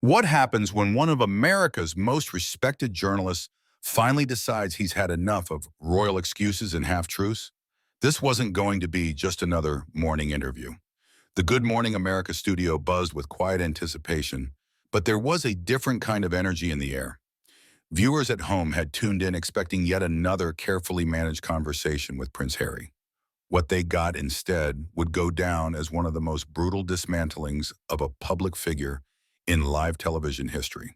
What happens when one of America's most respected journalists finally decides he's had enough of royal excuses and half-truths? This wasn't going to be just another morning interview. The Good Morning America studio buzzed with quiet anticipation, but there was a different kind of energy in the air. Viewers at home had tuned in expecting yet another carefully managed conversation with Prince Harry. What they got instead would go down as one of the most brutal dismantlings of a public figure in live television history.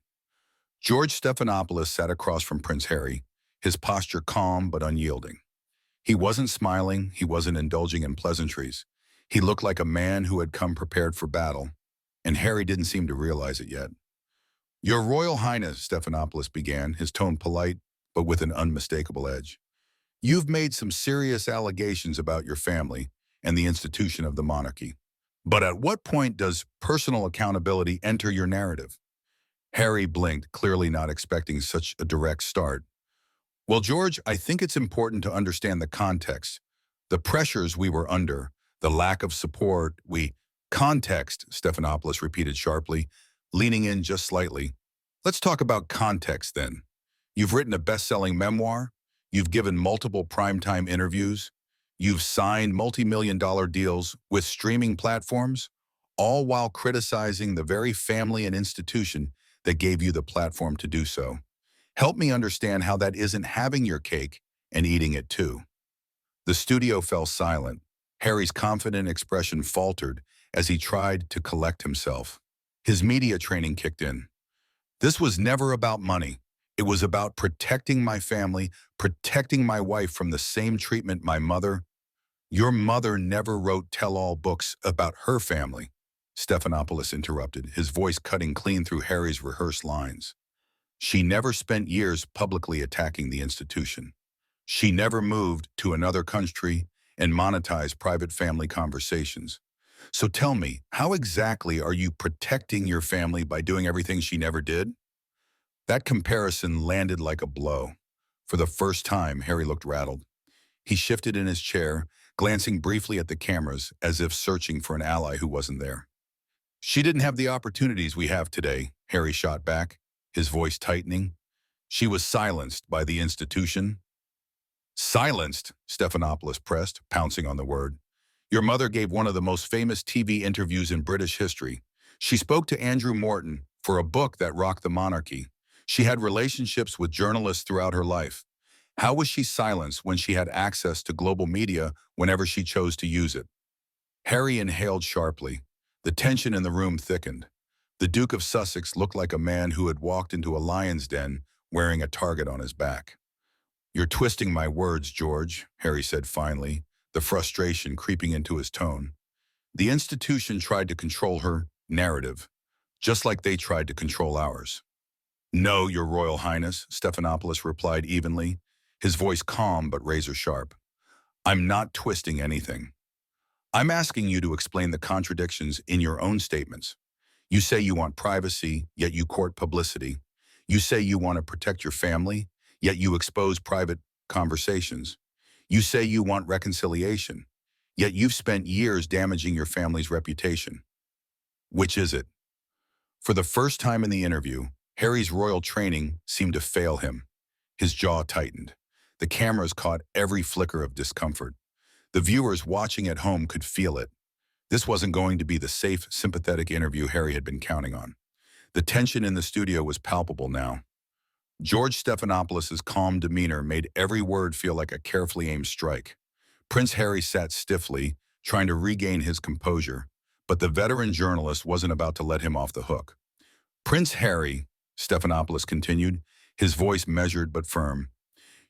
George Stephanopoulos sat across from Prince Harry, his posture calm but unyielding. He wasn't smiling, he wasn't indulging in pleasantries. He looked like a man who had come prepared for battle, and Harry didn't seem to realize it yet. "Your Royal Highness," Stephanopoulos began, his tone polite but with an unmistakable edge. "You've made some serious allegations about your family and the institution of the monarchy. But at what point does personal accountability enter your narrative?" Harry blinked, clearly not expecting such a direct start. "Well, George, I think it's important to understand the context, the pressures we were under, the lack of support we—" "Context," Stephanopoulos repeated sharply, leaning in just slightly. "Let's talk about context, then. You've written a best-selling memoir. You've given multiple primetime interviews. You've signed multi-million-dollar deals with streaming platforms, all while criticizing the very family and institution that gave you the platform to do so. Help me understand how that isn't having your cake and eating it too." The studio fell silent. Harry's confident expression faltered as he tried to collect himself. His media training kicked in. "This was never about money. It was about protecting my family, protecting my wife from the same treatment my mother—" "Your mother never wrote tell-all books about her family," Stephanopoulos interrupted, his voice cutting clean through Harry's rehearsed lines. "She never spent years publicly attacking the institution. She never moved to another country and monetized private family conversations. So tell me, how exactly are you protecting your family by doing everything she never did?" That comparison landed like a blow. For the first time, Harry looked rattled. He shifted in his chair, glancing briefly at the cameras as if searching for an ally who wasn't there. "She didn't have the opportunities we have today," Harry shot back, his voice tightening. "She was silenced by the institution." "Silenced?" Stephanopoulos pressed, pouncing on the word. "Your mother gave one of the most famous TV interviews in British history. She spoke to Andrew Morton for a book that rocked the monarchy. She had relationships with journalists throughout her life. How was she silenced when she had access to global media whenever she chose to use it?" Harry inhaled sharply. The tension in the room thickened. The Duke of Sussex looked like a man who had walked into a lion's den wearing a target on his back. "You're twisting my words, George," Harry said finally, the frustration creeping into his tone. "The institution tried to control her narrative, just like they tried to control ours." "No, Your Royal Highness," Stephanopoulos replied evenly, his voice calm but razor-sharp. "I'm not twisting anything. I'm asking you to explain the contradictions in your own statements. You say you want privacy, yet you court publicity. You say you want to protect your family, yet you expose private conversations. You say you want reconciliation, yet you've spent years damaging your family's reputation. Which is it?" For the first time in the interview, Harry's royal training seemed to fail him. His jaw tightened. The cameras caught every flicker of discomfort. The viewers watching at home could feel it. This wasn't going to be the safe, sympathetic interview Harry had been counting on. The tension in the studio was palpable now. George Stephanopoulos' calm demeanor made every word feel like a carefully aimed strike. Prince Harry sat stiffly, trying to regain his composure, but the veteran journalist wasn't about to let him off the hook. "Prince Harry," Stephanopoulos continued, his voice measured but firm,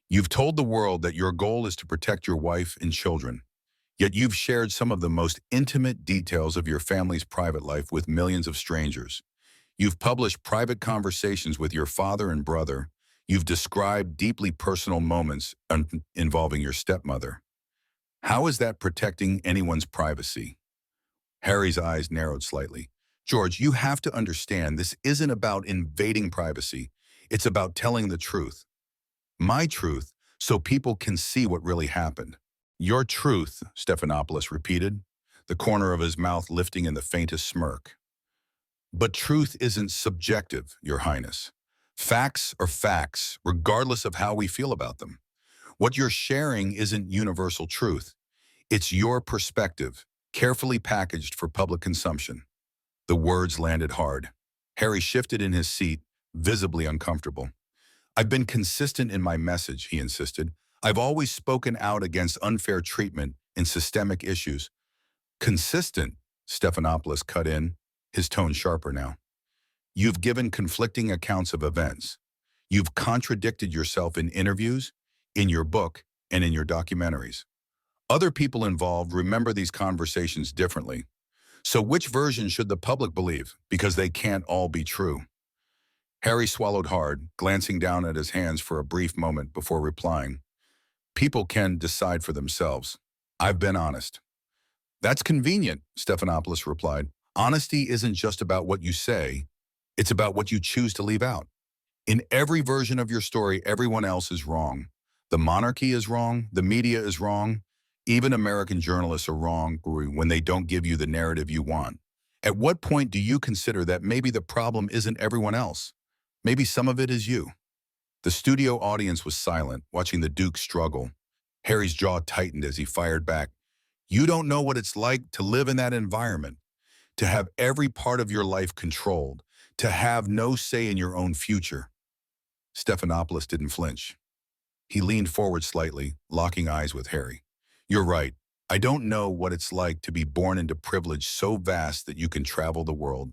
"you've told the world that your goal is to protect your wife and children. Yet you've shared some of the most intimate details of your family's private life with millions of strangers. You've published private conversations with your father and brother. You've described deeply personal moments involving your stepmother. How is that protecting anyone's privacy?" Harry's eyes narrowed slightly. "George, you have to understand this isn't about invading privacy. It's about telling the truth. My truth, so people can see what really happened." "Your truth," Stephanopoulos repeated, the corner of his mouth lifting in the faintest smirk. But truth isn't subjective, Your Highness. Facts are facts, regardless of how we feel about them. What you're sharing isn't universal truth. It's your perspective, carefully packaged for public consumption. The words landed hard. Harry shifted in his seat, visibly uncomfortable. I've been consistent in my message, he insisted. I've always spoken out against unfair treatment in systemic issues. Consistent, Stephanopoulos cut in, his tone sharper now. You've given conflicting accounts of events. You've contradicted yourself in interviews, in your book, and in your documentaries. Other people involved remember these conversations differently. So which version should the public believe? Because they can't all be true. Harry swallowed hard, glancing down at his hands for a brief moment before replying. People can decide for themselves. I've been honest. That's convenient, Stephanopoulos replied. Honesty isn't just about what you say, it's about what you choose to leave out. In every version of your story, everyone else is wrong. The monarchy is wrong, the media is wrong, even American journalists are wrong when they don't give you the narrative you want. At what point do you consider that maybe the problem isn't everyone else? Maybe some of it is you? The studio audience was silent, watching the Duke struggle. Harry's jaw tightened as he fired back. You don't know what it's like to live in that environment, to have every part of your life controlled, to have no say in your own future. Stephanopoulos didn't flinch. He leaned forward slightly, locking eyes with Harry. You're right. I don't know what it's like to be born into privilege so vast that you can travel the world,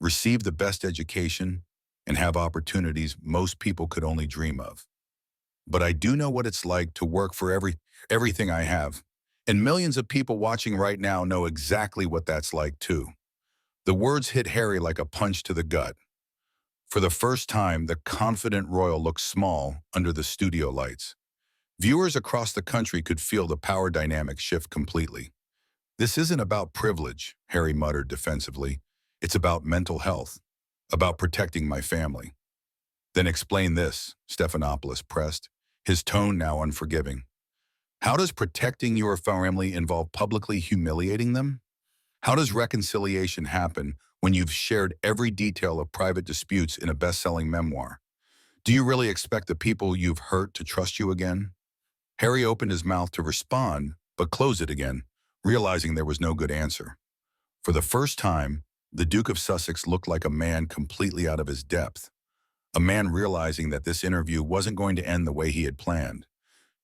receive the best education, and have opportunities most people could only dream of. But I do know what it's like to work for everything I have. And millions of people watching right now know exactly what that's like too. The words hit Harry like a punch to the gut. For the first time, the confident royal looked small under the studio lights. Viewers across the country could feel the power dynamic shift completely. This isn't about privilege, Harry muttered defensively. It's about mental health, about protecting my family. Then explain this, Stephanopoulos pressed, his tone now unforgiving. How does protecting your family involve publicly humiliating them? How does reconciliation happen when you've shared every detail of private disputes in a best-selling memoir? Do you really expect the people you've hurt to trust you again? Harry opened his mouth to respond, but closed it again, realizing there was no good answer. For the first time, the Duke of Sussex looked like a man completely out of his depth, a man realizing that this interview wasn't going to end the way he had planned.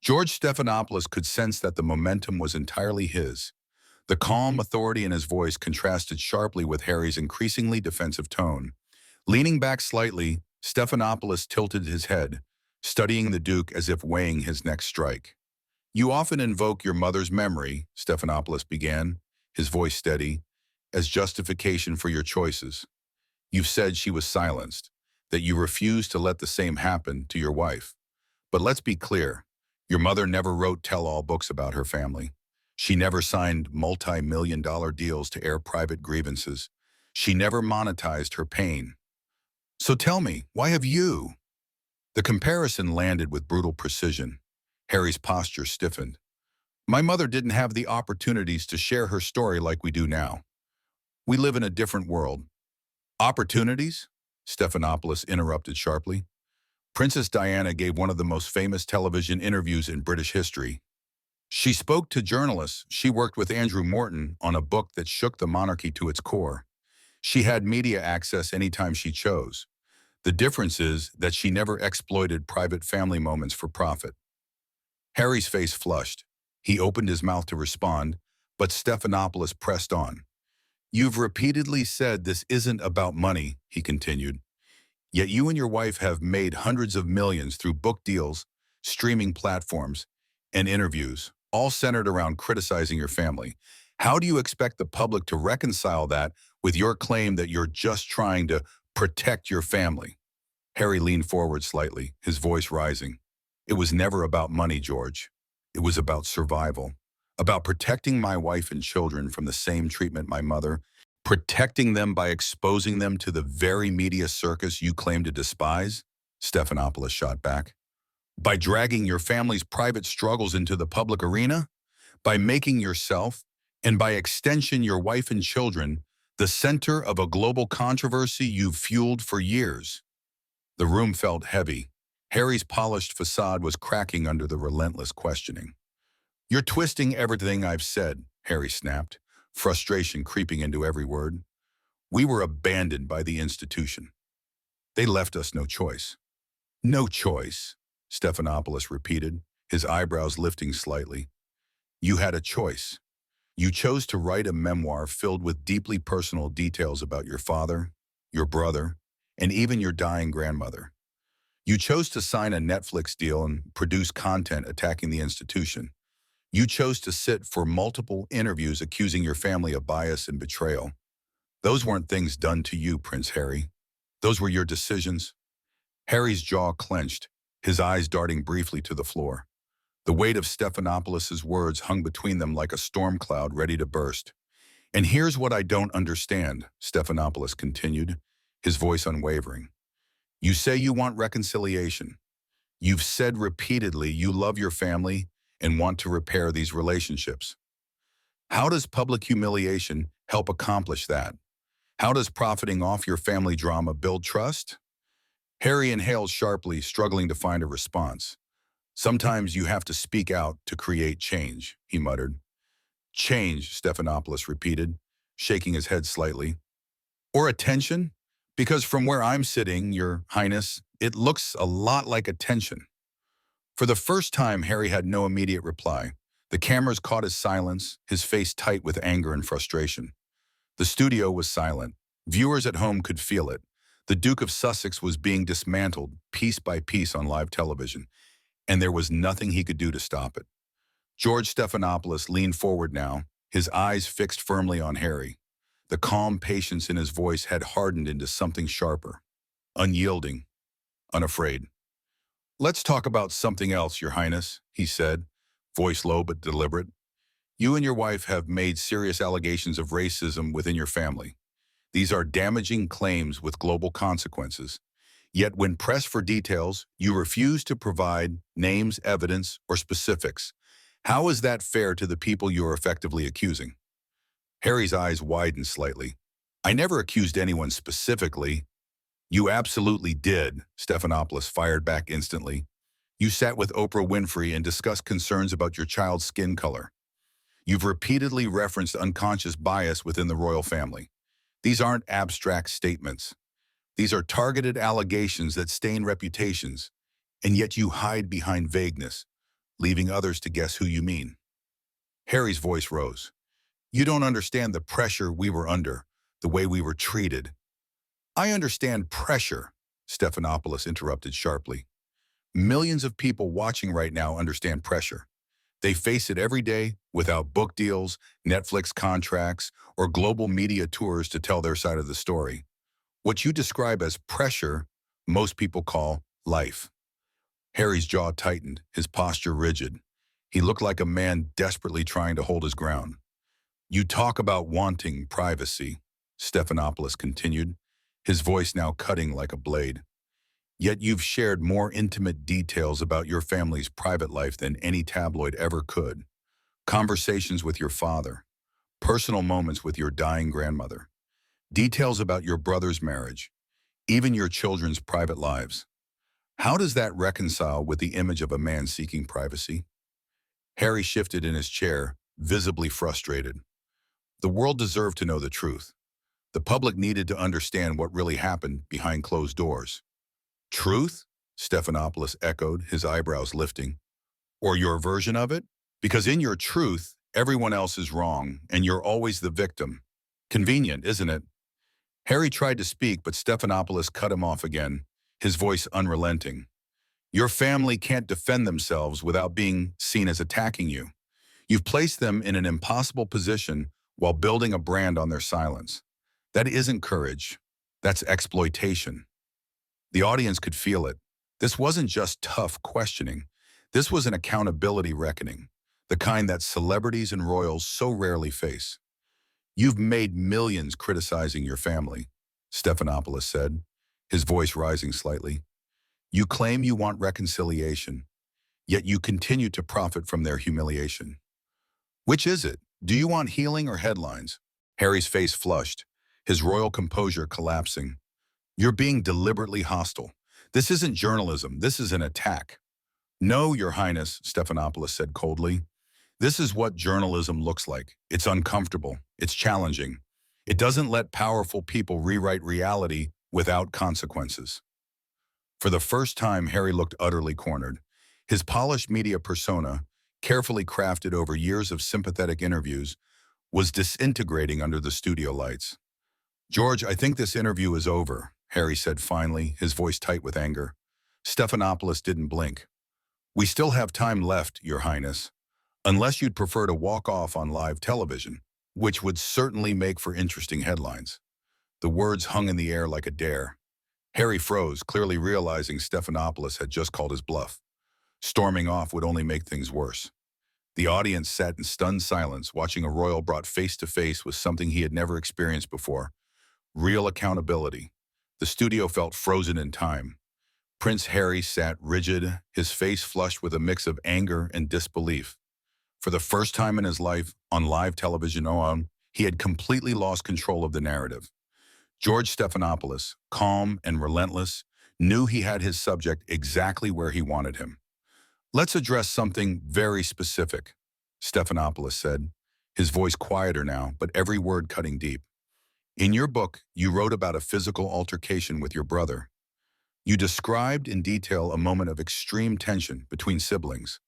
George Stephanopoulos could sense that the momentum was entirely his. The calm authority in his voice contrasted sharply with Harry's increasingly defensive tone. Leaning back slightly, Stephanopoulos tilted his head, studying the Duke as if weighing his next strike. You often invoke your mother's memory, Stephanopoulos began, his voice steady, as justification for your choices. You've said she was silenced, that you refused to let the same happen to your wife. But let's be clear, your mother never wrote tell-all books about her family. She never signed multi-million-dollar deals to air private grievances. She never monetized her pain. So tell me, why have you? The comparison landed with brutal precision. Harry's posture stiffened. My mother didn't have the opportunities to share her story like we do now. We live in a different world. Opportunities? Stephanopoulos interrupted sharply. Princess Diana gave one of the most famous television interviews in British history. She spoke to journalists. She worked with Andrew Morton on a book that shook the monarchy to its core. She had media access anytime she chose. The difference is that she never exploited private family moments for profit. Harry's face flushed. He opened his mouth to respond, but Stephanopoulos pressed on. You've repeatedly said this isn't about money, he continued. Yet you and your wife have made hundreds of millions through book deals, streaming platforms, and interviews, all centered around criticizing your family. How do you expect the public to reconcile that with your claim that you're just trying to protect your family? Harry leaned forward slightly, his voice rising. It was never about money, George. It was about survival, about protecting my wife and children from the same treatment my mother, protecting them by exposing them to the very media circus you claim to despise, Stephanopoulos shot back. By dragging your family's private struggles into the public arena, by making yourself, and by extension your wife and children, The center of a global controversy you've fueled for years. The room felt heavy. Harry's polished facade was cracking under the relentless questioning. "You're twisting everything I've said," Harry snapped, frustration creeping into every word. "We were abandoned by the institution. They left us no choice." "No choice," Stephanopoulos repeated, his eyebrows lifting slightly. "You had a choice. You chose to write a memoir filled with deeply personal details about your father, your brother, and even your dying grandmother. You chose to sign a Netflix deal and produce content attacking the institution. You chose to sit for multiple interviews accusing your family of bias and betrayal. Those weren't things done to you, Prince Harry. Those were your decisions." Harry's jaw clenched, his eyes darting briefly to the floor. The weight of Stephanopoulos' words hung between them like a storm cloud ready to burst. "And here's what I don't understand," Stephanopoulos continued, his voice unwavering. "You say you want reconciliation. You've said repeatedly you love your family and want to repair these relationships. How does public humiliation help accomplish that? How does profiting off your family drama build trust?" Harry inhaled sharply, struggling to find a response. "Sometimes you have to speak out to create change," he muttered. "Change," Stephanopoulos repeated, shaking his head slightly. "Or attention? Because from where I'm sitting, Your Highness, it looks a lot like attention." For the first time, Harry had no immediate reply. The cameras caught his silence, his face tight with anger and frustration. The studio was silent. Viewers at home could feel it. The Duke of Sussex was being dismantled, piece by piece on live television, and there was nothing he could do to stop it. George Stephanopoulos leaned forward now, his eyes fixed firmly on Harry. The calm patience in his voice had hardened into something sharper, unyielding, unafraid. "Let's talk about something else, Your Highness," he said, voice low but deliberate. "You and your wife have made serious allegations of racism within your family. These are damaging claims with global consequences. Yet when pressed for details, you refuse to provide names, evidence, or specifics. How is that fair to the people you are effectively accusing?" Harry's eyes widened slightly. "I never accused anyone specifically." "You absolutely did," Stephanopoulos fired back instantly. "You sat with Oprah Winfrey and discussed concerns about your child's skin color. You've repeatedly referenced unconscious bias within the royal family. These aren't abstract statements. These are targeted allegations that stain reputations, and yet you hide behind vagueness, leaving others to guess who you mean." Harry's voice rose. "You don't understand the pressure we were under, the way we were treated." "I understand pressure," Stephanopoulos interrupted sharply. "Millions of people watching right now understand pressure. They face it every day without book deals, Netflix contracts, or global media tours to tell their side of the story. What you describe as pressure, most people call life." Harry's jaw tightened, his posture rigid. He looked like a man desperately trying to hold his ground. "You talk about wanting privacy," Stephanopoulos continued, his voice now cutting like a blade. "Yet you've shared more intimate details about your family's private life than any tabloid ever could. Conversations with your father, personal moments with your dying grandmother, details about your brother's marriage, even your children's private lives. How does that reconcile with the image of a man seeking privacy?" Harry shifted in his chair, visibly frustrated. The world deserved to know the truth. The public needed to understand what really happened behind closed doors. "Truth?" Stephanopoulos echoed, his eyebrows lifting. "Or your version of it? Because in your truth, everyone else is wrong, and you're always the victim. Convenient, isn't it?" Harry tried to speak, but Stephanopoulos cut him off again, his voice unrelenting. "Your family can't defend themselves without being seen as attacking you. You've placed them in an impossible position while building a brand on their silence. That isn't courage. That's exploitation." The audience could feel it. This wasn't just tough questioning. This was an accountability reckoning, the kind that celebrities and royals so rarely face. "You've made millions criticizing your family," Stephanopoulos said, his voice rising slightly. "You claim you want reconciliation, yet you continue to profit from their humiliation. Which is it? Do you want healing or headlines?" Harry's face flushed. his royal composure collapsing. "You're being deliberately hostile. This isn't journalism, this is an attack." "No, Your Highness," Stephanopoulos said coldly. "This is what journalism looks like. It's uncomfortable. It's challenging. It doesn't let powerful people rewrite reality without consequences." For the first time, Harry looked utterly cornered. His polished media persona, carefully crafted over years of sympathetic interviews, was disintegrating under the studio lights. "George, I think this interview is over," Harry said finally, his voice tight with anger. Stephanopoulos didn't blink. "We still have time left, Your Highness, unless you'd prefer to walk off on live television, which would certainly make for interesting headlines." The words hung in the air like a dare. Harry froze, clearly realizing Stephanopoulos had just called his bluff. Storming off would only make things worse. The audience sat in stunned silence, watching a royal brought face to face with something he had never experienced before: real accountability. The studio felt frozen in time. Prince Harry sat rigid, his face flushed with a mix of anger and disbelief. For the first time in his life, on live television alone, he had completely lost control of the narrative. George Stephanopoulos, calm and relentless, knew he had his subject exactly where he wanted him. "Let's address something very specific," Stephanopoulos said, his voice quieter now, but every word cutting deep. "In your book, you wrote about a physical altercation with your brother. You described in detail a moment of extreme tension between siblings,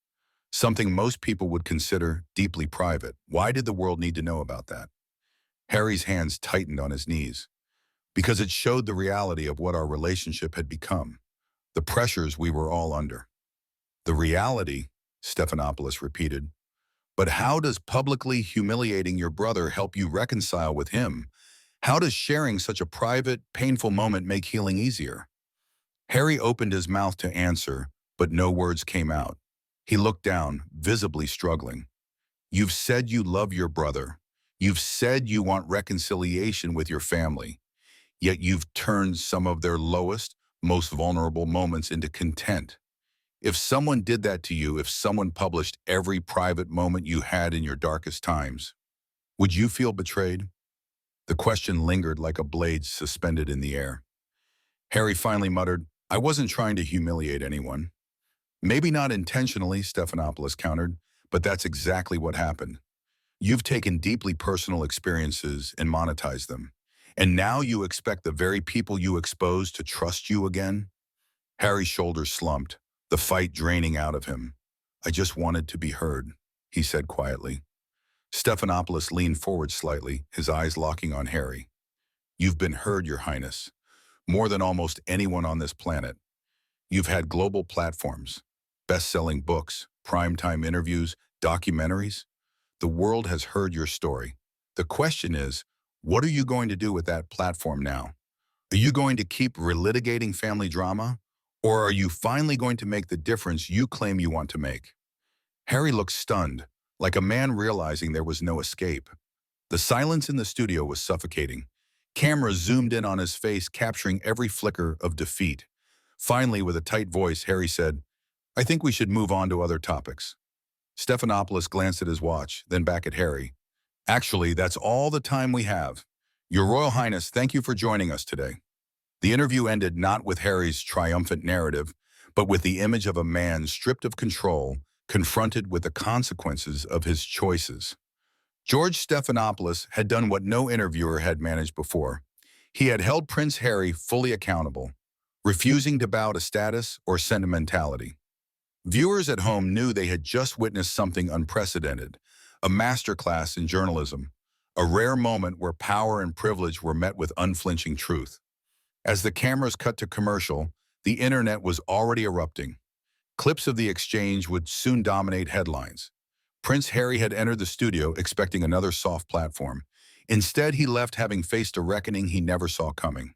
something most people would consider deeply private. Why did the world need to know about that?" Harry's hands tightened on his knees. "Because it showed the reality of what our relationship had become, the pressures we were all under." "The reality," Stephanopoulos repeated. "But how does publicly humiliating your brother help you reconcile with him? How does sharing such a private, painful moment make healing easier?" Harry opened his mouth to answer, but no words came out. He looked down, visibly struggling. "You've said you love your brother. You've said you want reconciliation with your family. Yet you've turned some of their lowest, most vulnerable moments into content. If someone did that to you, if someone published every private moment you had in your darkest times, would you feel betrayed?" The question lingered like a blade suspended in the air. Harry finally muttered, "I wasn't trying to humiliate anyone." "Maybe not intentionally," Stephanopoulos countered, "but that's exactly what happened. You've taken deeply personal experiences and monetized them. And now you expect the very people you exposed to trust you again?" Harry's shoulders slumped, the fight draining out of him. "I just wanted to be heard," he said quietly. Stephanopoulos leaned forward slightly, his eyes locking on Harry. "You've been heard, Your Highness, more than almost anyone on this planet. You've had global platforms, best-selling books, primetime interviews, documentaries. The world has heard your story. The question is, what are you going to do with that platform now? Are you going to keep relitigating family drama? Or are you finally going to make the difference you claim you want to make?" Harry looked stunned, like a man realizing there was no escape. The silence in the studio was suffocating. Cameras zoomed in on his face, capturing every flicker of defeat. Finally, with a tight voice, Harry said, "I think we should move on to other topics." Stephanopoulos glanced at his watch, then back at Harry. "Actually, that's all the time we have. Your Royal Highness, thank you for joining us today." The interview ended not with Harry's triumphant narrative, but with the image of a man stripped of control, confronted with the consequences of his choices. George Stephanopoulos had done what no interviewer had managed before. He had held Prince Harry fully accountable, refusing to bow to status or sentimentality. Viewers at home knew they had just witnessed something unprecedented, a masterclass in journalism, a rare moment where power and privilege were met with unflinching truth. As the cameras cut to commercial, the internet was already erupting. Clips of the exchange would soon dominate headlines. Prince Harry had entered the studio expecting another soft platform. Instead, he left having faced a reckoning he never saw coming.